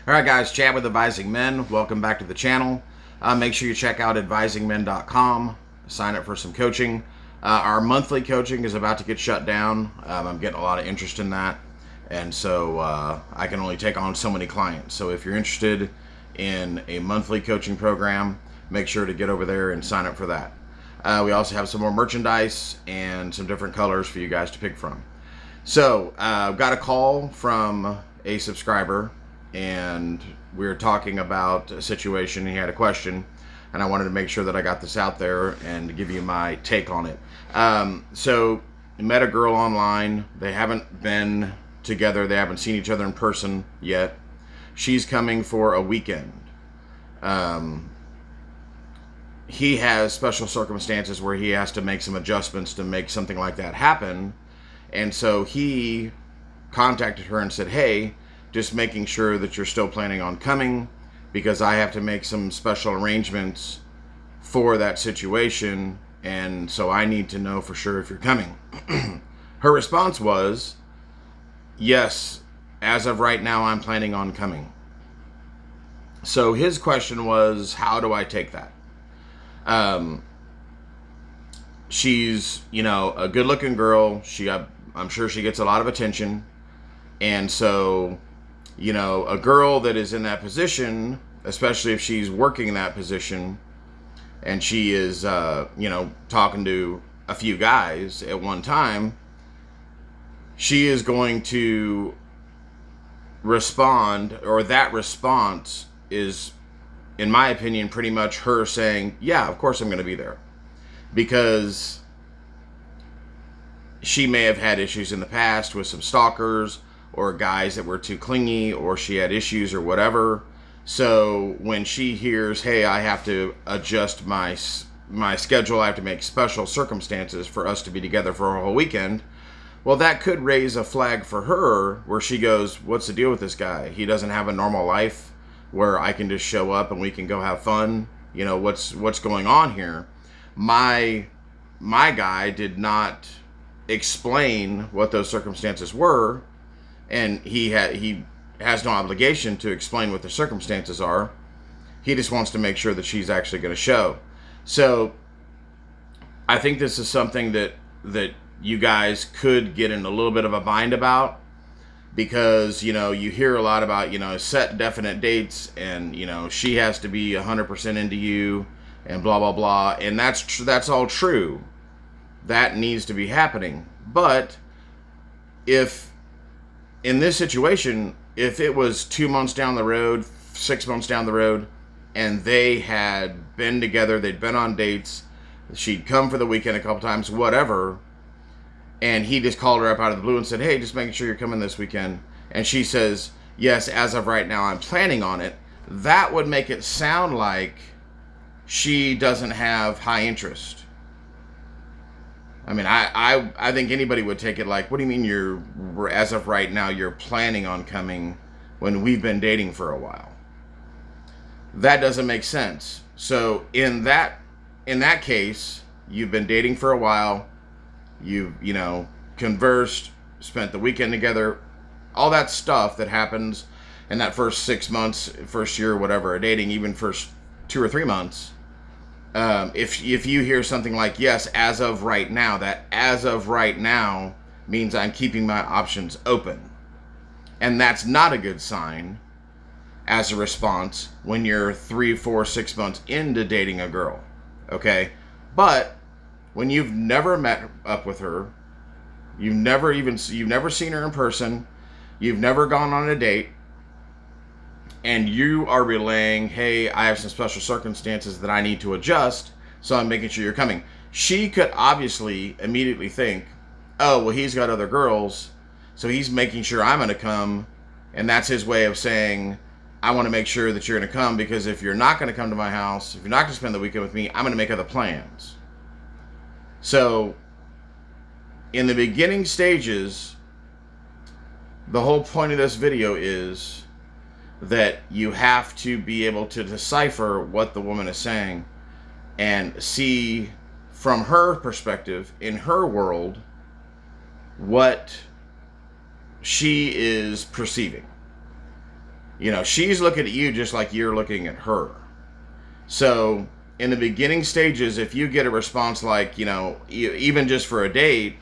Alright guys, Chad with Advising Men. Welcome back to the channel. Make sure you check out advisingmen.com. Sign up for some coaching. Our monthly coaching is about to get shut down. I'm getting a lot of interest in that. And so I can only take on so many clients. So if you're interested in a monthly coaching program, make sure to get over there and sign up for that. We also have some more merchandise and some different colors for you guys to pick from. So I've got a call from a subscriber, and we were talking about a situation. He had a question, and I wanted to make sure that I got this out there and give you my take on it. So I met a girl online. They haven't been together. They haven't seen each other in person yet. She's coming for a weekend. He has special circumstances where he has to make some adjustments to make something like that happen. And so he contacted her and said, hey, just making sure that you're still planning on coming, because I have to make some special arrangements for that situation, and so I need to know for sure if you're coming. Her response was, yes, as of right now, I'm planning on coming. So his question was, how do I take that? She's, a good-looking girl. I'm sure she gets a lot of attention, and so a girl that is in that position, especially if she's working in that position, and she is, talking to a few guys at one time, she is going to respond, or that response is, in my opinion, pretty much her saying, yeah, of course I'm going to be there. Because she may have had issues in the past with some stalkers, or guys that were too clingy, or she had issues or whatever. So when she hears, hey, I have to adjust my schedule, I have to make special circumstances for us to be together for a whole weekend, well, that could raise a flag for her where she goes, what's the deal with this guy? He doesn't have a normal life where I can just show up and we can go have fun. What's going on here? My guy did not explain what those circumstances were, and he has no obligation to explain what the circumstances are. He just wants to make sure that she's actually going to show. So I think this is something that you guys could get in a little bit of a bind about, because you hear a lot about set definite dates, and she has to be 100% into you and blah blah blah, and that's all true. That needs to be happening. But if in this situation, if it was 2 months down the road, 6 months down the road, and they had been together, they'd been on dates, she'd come for the weekend a couple times, whatever, and he just called her up out of the blue and said, hey, just making sure you're coming this weekend, and she says, yes, as of right now, I'm planning on it, that would make it sound like she doesn't have high interest. I mean, I think anybody would take it like, what do you mean as of right now, you're planning on coming when we've been dating for a while? That doesn't make sense. So in that case, you've been dating for a while, you've, conversed, spent the weekend together, all that stuff that happens in that first 6 months, first year, whatever, dating, even first 2 or 3 months. If you hear something like, yes, as of right now, that as of right now means I'm keeping my options open. And that's not a good sign as a response when you're 3, 4, 6 months into dating a girl. Okay? But when you've never met up with her, you've never seen her in person, you've never gone on a date, and you are relaying, hey, I have some special circumstances that I need to adjust, so I'm making sure you're coming. She could obviously immediately think, oh, well, he's got other girls, so he's making sure I'm going to come, and that's his way of saying, I want to make sure that you're going to come, because if you're not going to come to my house, if you're not going to spend the weekend with me, I'm going to make other plans. So in the beginning stages, the whole point of this video is that you have to be able to decipher what the woman is saying and see from her perspective, in her world, what she is perceiving. She's looking at you just like you're looking at her. So in the beginning stages, if you get a response like, even just for a date,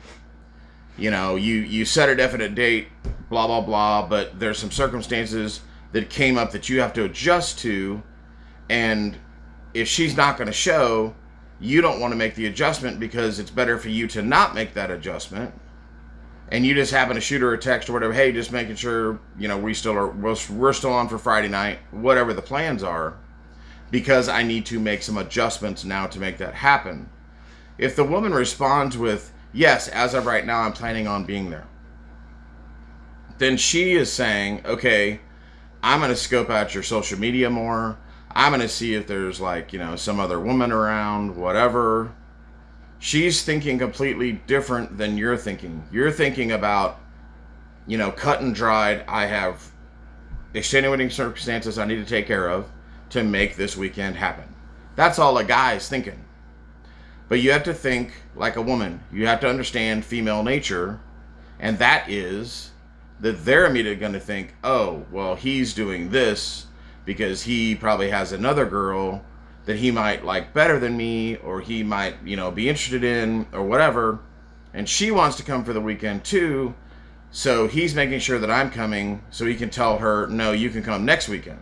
you set a definite date, blah, blah, blah, but there's some circumstances that came up that you have to adjust to, and if she's not going to show, you don't want to make the adjustment because it's better for you to not make that adjustment, and you just happen to shoot her a text or whatever, hey, just making sure, we're still on for Friday night, whatever the plans are, because I need to make some adjustments now to make that happen. If the woman responds with, yes, as of right now, I'm planning on being there, then she is saying, okay, I'm going to scope out your social media more. I'm going to see if there's some other woman around, whatever. She's thinking completely different than you're thinking. You're thinking about, cut and dried, I have extenuating circumstances I need to take care of to make this weekend happen. That's all a guy's thinking. But you have to think like a woman. You have to understand female nature, and that is that they're immediately going to think, oh, well, he's doing this because he probably has another girl that he might like better than me, or he might, be interested in, or whatever, and she wants to come for the weekend too, so he's making sure that I'm coming so he can tell her, no, you can come next weekend.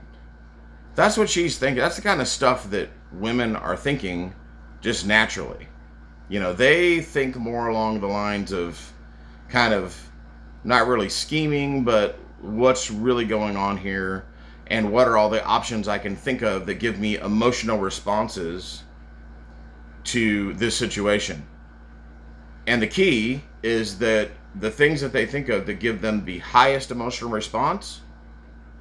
That's what she's thinking. That's the kind of stuff that women are thinking just naturally. They think more along the lines of kind of not really scheming, but what's really going on here, and what are all the options I can think of that give me emotional responses to this situation. And the key is that the things that they think of that give them the highest emotional response,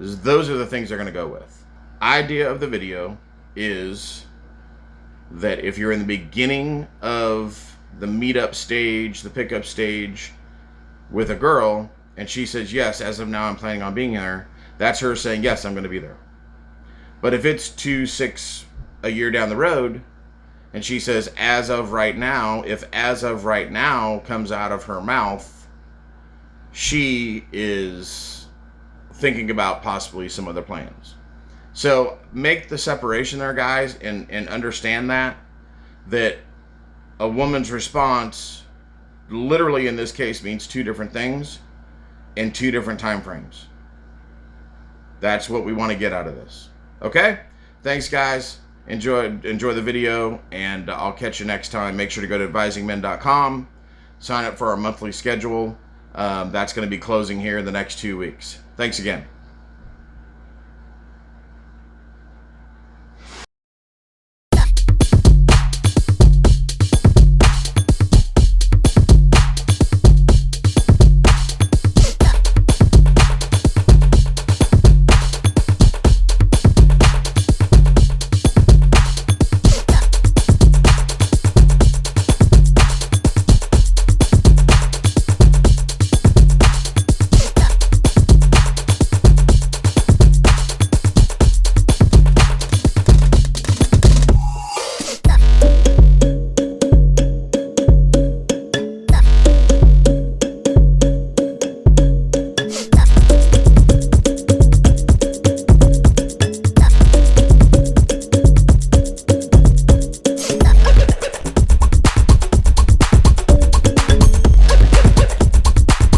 those are the things they're going to go with. Idea of the video is that if you're in the beginning of the meetup stage, the pickup stage with a girl, and she says, yes, as of now I'm planning on being there, that's her saying, yes, I'm going to be there. But if it's 2-6 a year down the road, and she says, as of right now, if as of right now comes out of her mouth, she is thinking about possibly some other plans. So make the separation there, guys, and understand that a woman's response literally in this case means two different things in two different time frames. That's what we want to get out of this. Okay? Thanks, guys. Enjoy the video, and I'll catch you next time. Make sure to go to advisingmen.com. Sign up for our monthly schedule. That's going to be closing here in the next 2 weeks. Thanks again.